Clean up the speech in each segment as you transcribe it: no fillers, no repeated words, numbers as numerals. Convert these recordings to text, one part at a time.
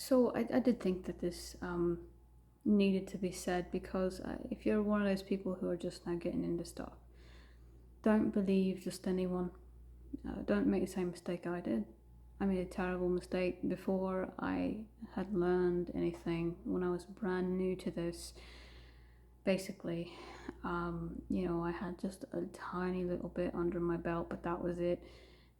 So I did think that this needed to be said, because if you're one of those people who are just now getting into stuff, don't believe just anyone. Don't make the same mistake I did. I made a terrible mistake before I had learned anything when I was brand new to this. Basically, I had just a tiny little bit under my belt, but that was it.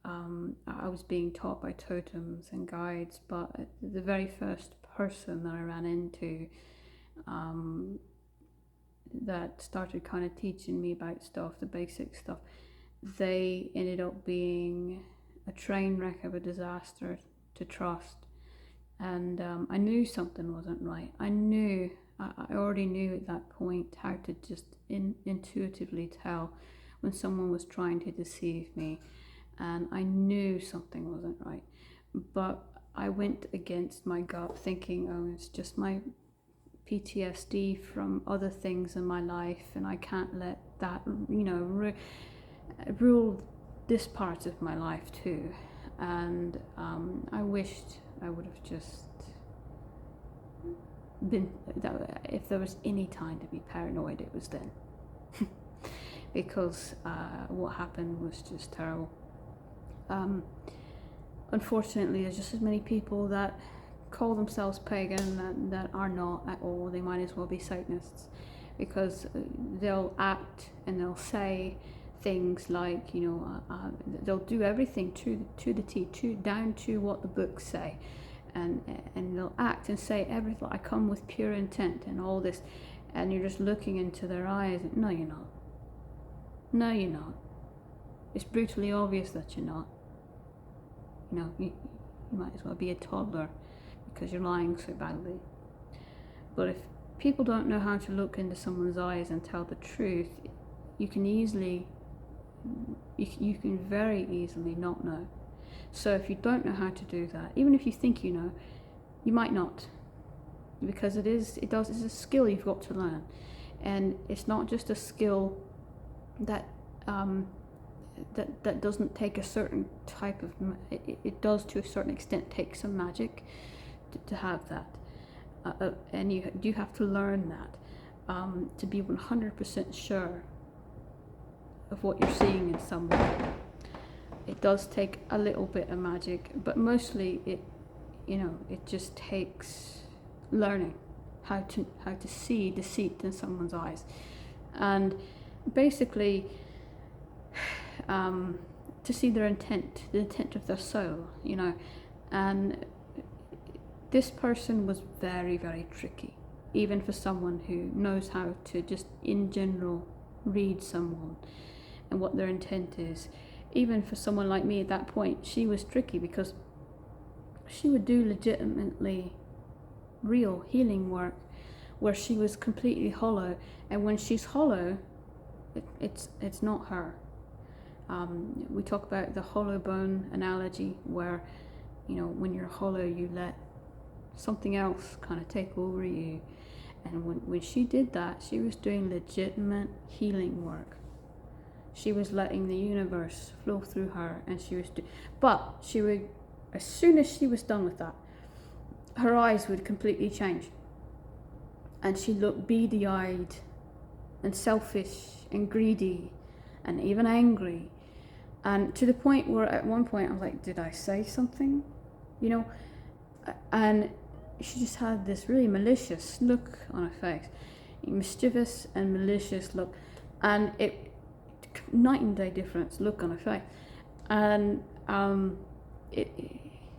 I was being taught by totems and guides, but the very first person that I ran into that started kind of teaching me about stuff, the basic stuff, they ended up being a train wreck of a disaster to trust. And I knew something wasn't right. I already knew at that point how to just intuitively tell when someone was trying to deceive me. And I knew something wasn't right. But I went against my gut, thinking, oh, it's just my PTSD from other things in my life, and I can't let that, rule this part of my life too. And I wished I would have just been, if there was any time to be paranoid, it was then. Because what happened was just terrible. Unfortunately, there's just as many people that call themselves pagan that are not at all. They might as well be Satanists, because they'll act and they'll say things like, they'll do everything to the T, down to what the books say, and they'll act and say everything. I come with pure intent and all this, and you're just looking into their eyes. And, no, you're not. No, you're not. It's brutally obvious that you're not. You might as well be a toddler, because you're lying so badly. But if people don't know how to look into someone's eyes and tell the truth, you can very easily not know. So if you don't know how to do that, even if you think you know, you might not, because it's a skill you've got to learn. And it's not just a skill that that doesn't take a certain type of, it does to a certain extent take some magic to have that, and you do have to learn that to be 100% sure of what you're seeing in someone. It does take a little bit of magic, but mostly it just takes learning how to see deceit in someone's eyes, and basically to see their intent, the intent of their soul, and this person was very, very tricky, even for someone who knows how to just in general read someone and what their intent is. Even for someone like me at that point, she was tricky, because she would do legitimately real healing work where she was completely hollow, and when she's hollow, it's not her. We talk about the hollow bone analogy, where when you're hollow, you let something else kind of take over you. And when she did that, she was doing legitimate healing work. She was letting the universe flow through her, and but she would, as soon as she was done with that, her eyes would completely change, and she looked beady-eyed and selfish and greedy and even angry, and to the point where at one point I was like, did I say something? And she just had this really malicious look on her face, mischievous and malicious look, and it night and day difference look on her face. And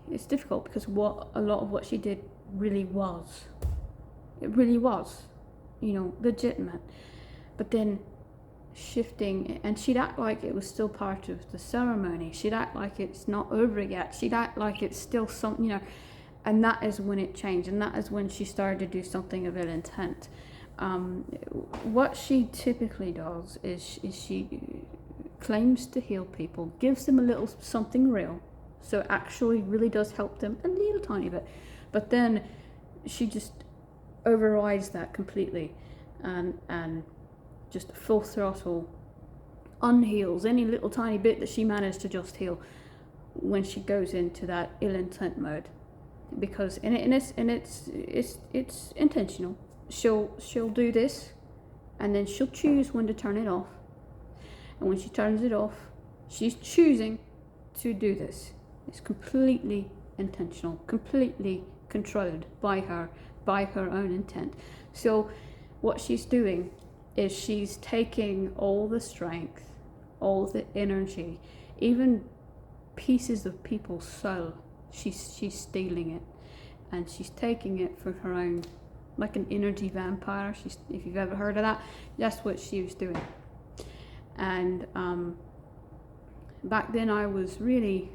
it's difficult, because a lot of what she did really was legitimate, but then shifting, and she'd act like it was still part of the ceremony. She'd act like it's not over yet. She'd act like it's still something, and that is when it changed, and that is when she started to do something of ill intent. What she typically does is she claims to heal people, gives them a little something real, so it actually really does help them a little tiny bit, but then she just overrides that completely, and just full throttle unheals any little tiny bit that she managed to just heal when she goes into that ill intent mode. because it's intentional. She'll do this, and then she'll choose when to turn it off. And when she turns it off, she's choosing to do this. It's completely intentional, completely controlled by her own intent. So what she's doing is she's taking all the strength, all the energy, even pieces of people's soul. She's stealing it, and she's taking it for her own, like an energy vampire. If you've ever heard of that, that's what she was doing. And back then I was really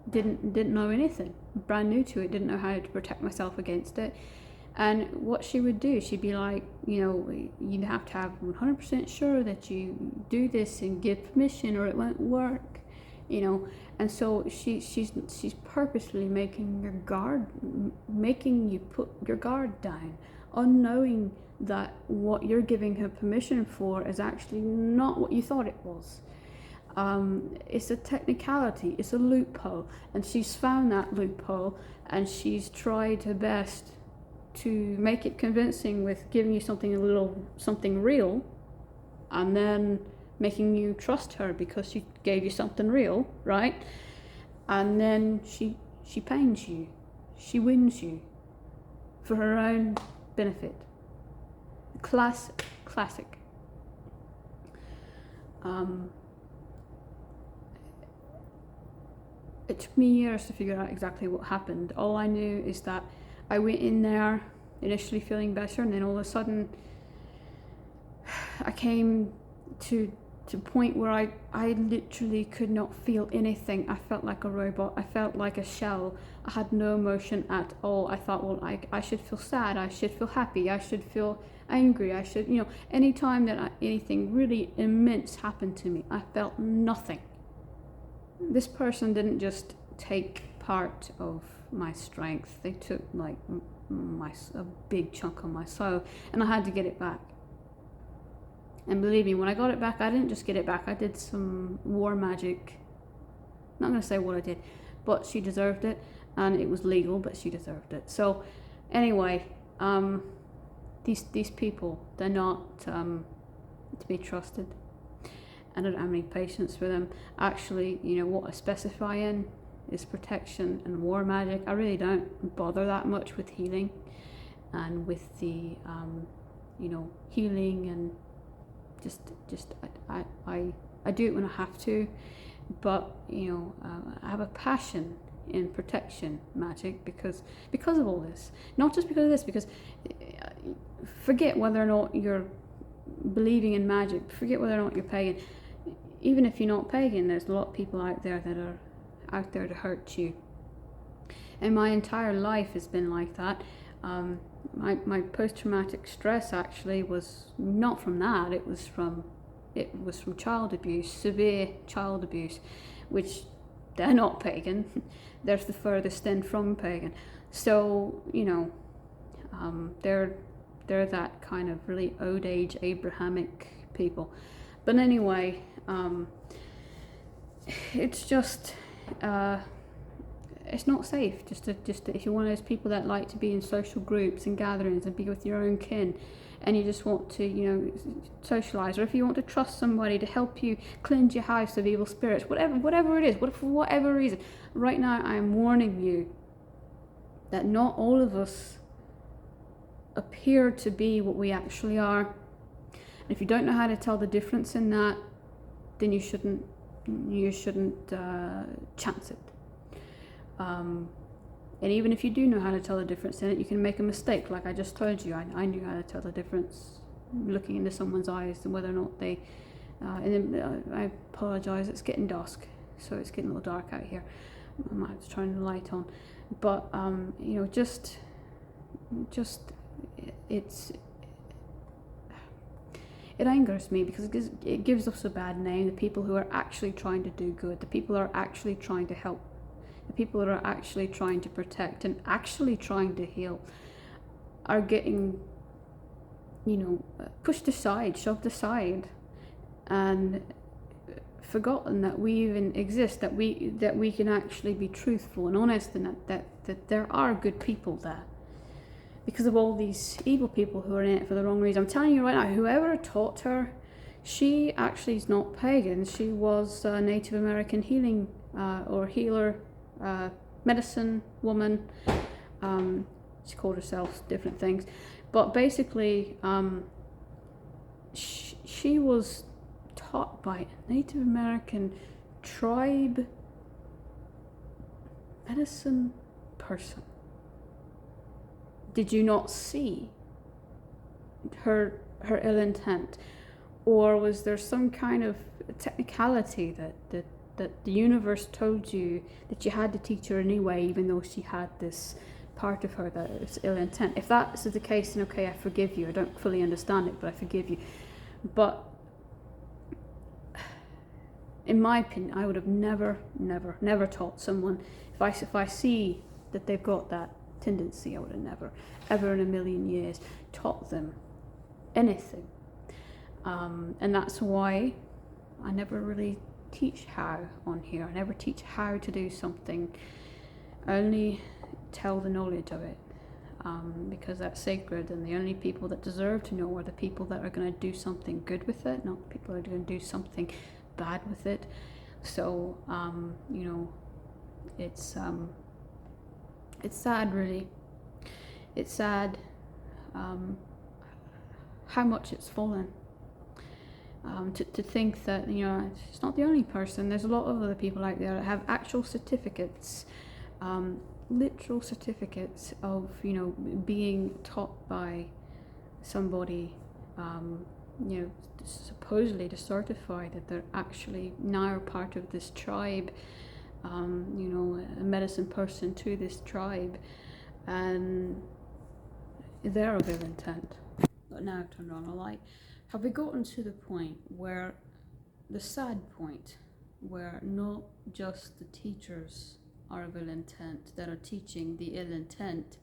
didn't know anything, brand new to it, didn't know how to protect myself against it. And what she would do, she'd be like, you'd have to have 100% sure that you do this and give permission or it won't work, And so she's purposely making you put your guard down, unknowing that what you're giving her permission for is actually not what you thought it was. It's a technicality, it's a loophole, and she's found that loophole, and she's tried her best to make it convincing with giving you something real, and then making you trust her because she gave you something real, right? And then she pains you, she wins you for her own benefit. Classic. It took me years to figure out exactly what happened. All I knew is that I went in there initially feeling better, and then all of a sudden I came to a point where I literally could not feel anything. I felt like a robot. I felt like a shell. I had no emotion at all. I thought, well, I should feel sad, I should feel happy, I should feel angry, I should, anytime that anything really immense happened to me, I felt nothing. This person didn't just take part of my strength, they took like a big chunk of my soul, and I had to get it back. And believe me, when I got it back, I didn't just get it back, I did some war magic. I'm not going to say what I did, but she deserved it, and it was legal, but she deserved it. So anyway, these people, they're not to be trusted. I don't have any patience for them. Actually, what I specify in is protection and war magic. I really don't bother that much with healing and with the healing, and I do it when I have to, but I have a passion in protection magic because of all this. Not just because of this, because forget whether or not you're believing in magic, forget whether or not you're pagan. Even if you're not pagan, there's a lot of people out there that are out there to hurt you. And my entire life has been like that. My post-traumatic stress actually was not from that. It was from child abuse, severe child abuse, which they're not pagan. They're the furthest thing from pagan. So they're that kind of really old age Abrahamic people. But anyway, it's just it's not safe. Just if you're one of those people that like to be in social groups and gatherings and be with your own kin, and you just want to socialize, or if you want to trust somebody to help you cleanse your house of evil spirits, whatever it is, for whatever reason, right now I am warning you that not all of us appear to be what we actually are. And if you don't know how to tell the difference in that, then you shouldn't chance it. And even if you do know how to tell the difference in it, you can make a mistake. Like I just told you, I knew how to tell the difference looking into someone's eyes and whether or not they. And then I apologise. It's getting dusk, so it's getting a little dark out here. I might have to turn the light on, but it angers me because it gives us a bad name. The people who are actually trying to do good, the people who are actually trying to help, the people that are actually trying to protect and actually trying to heal are getting, pushed aside, shoved aside. And forgotten that we even exist, that we can actually be truthful and honest, and that there are good people there, because of all these evil people who are in it for the wrong reason. I'm telling you right now, whoever taught her, she actually is not pagan. She was a Native American healing or healer, medicine woman. She called herself different things, but basically she was taught by a Native American tribe medicine person. Did you not see her ill intent? Or was there some kind of technicality that the universe told you that you had to teach her anyway, even though she had this part of her that is ill intent? If that's the case, then okay, I forgive you. I don't fully understand it, but I forgive you. But in my opinion, I would have never taught someone, if I see that they've got that tendency, I would have never, ever in a million years taught them anything. And that's why I never really teach how on here. I never teach how to do something. I only tell the knowledge of it, because that's sacred, and the only people that deserve to know are the people that are going to do something good with it, not the people that are going to do something bad with it. So you know, it's sad, really. It's sad how much it's fallen. To think that, you know, it's not the only person. There's a lot of other people out there that have actual certificates, literal certificates of, you know, being taught by somebody, you know, supposedly to certify that they're actually now part of this tribe, you know, a medicine person to this tribe, and they're of ill intent. But now I've turned on a light. Have we gotten to the point where, the sad point, where not just the teachers are of ill intent that are teaching the ill intent,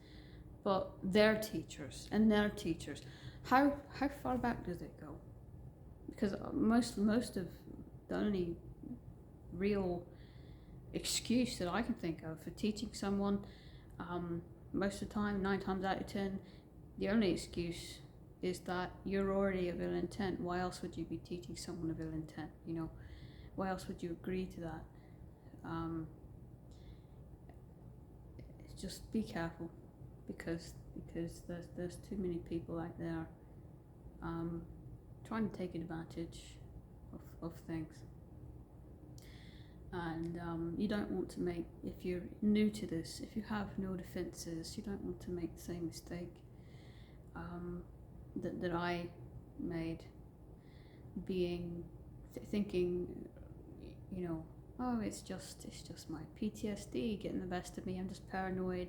but their teachers and their teachers? How far back does it go? Because most of the only real excuse that I can think of for teaching someone, most of the time, 9 times out of 10, the only excuse is that you're already of ill intent. Why else would you be teaching someone of ill intent? You know, why else would you agree to that? Just be careful, because there's too many people out there trying to take advantage of things. And you don't want to make, if you're new to this, if you have no defences, you don't want to make the same mistake that I made, thinking, you know, oh, it's just my PTSD getting the best of me, I'm just paranoid.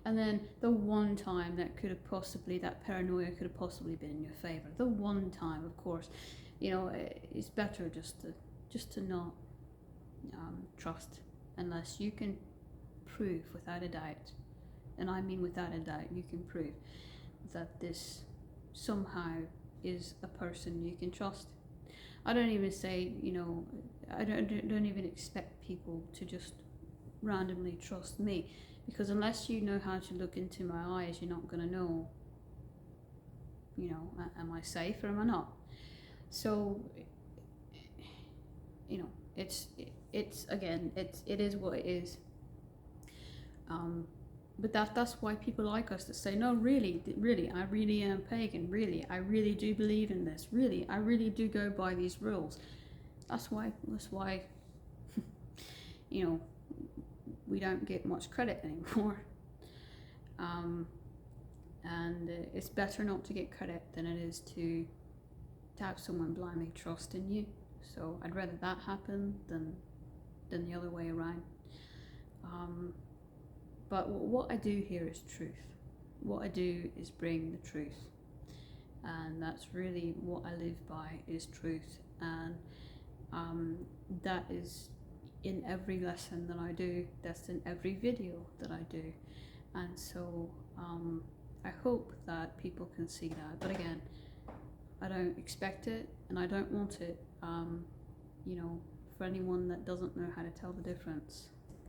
And then the one time that paranoia could have possibly been in your favour, the one time, of course, you know, it's better just to not trust, unless you can prove without a doubt, and I mean without a doubt, you can prove that this somehow is a person you can trust. I don't even say, you know, I don't even expect people to just randomly trust me, because unless you know how to look into my eyes, you're not going to know, you know, am I safe or am I not? So, you know, it is what it is. But that's why people like us that say, no, really, I really am pagan. Really, I really do believe in this. Really, I really do go by these rules. That's why, you know, we don't get much credit anymore. And it's better not to get credit than it is to have someone blindly trust in you. So I'd rather that happen than the other way around. But what I do here is truth. What I do is bring the truth, and that's really what I live by, is truth. And that is in every lesson that I do, that's in every video that I do. And so I hope that people can see that. But again, I don't expect it, and I don't want it, you know, for anyone that doesn't know how to tell the difference.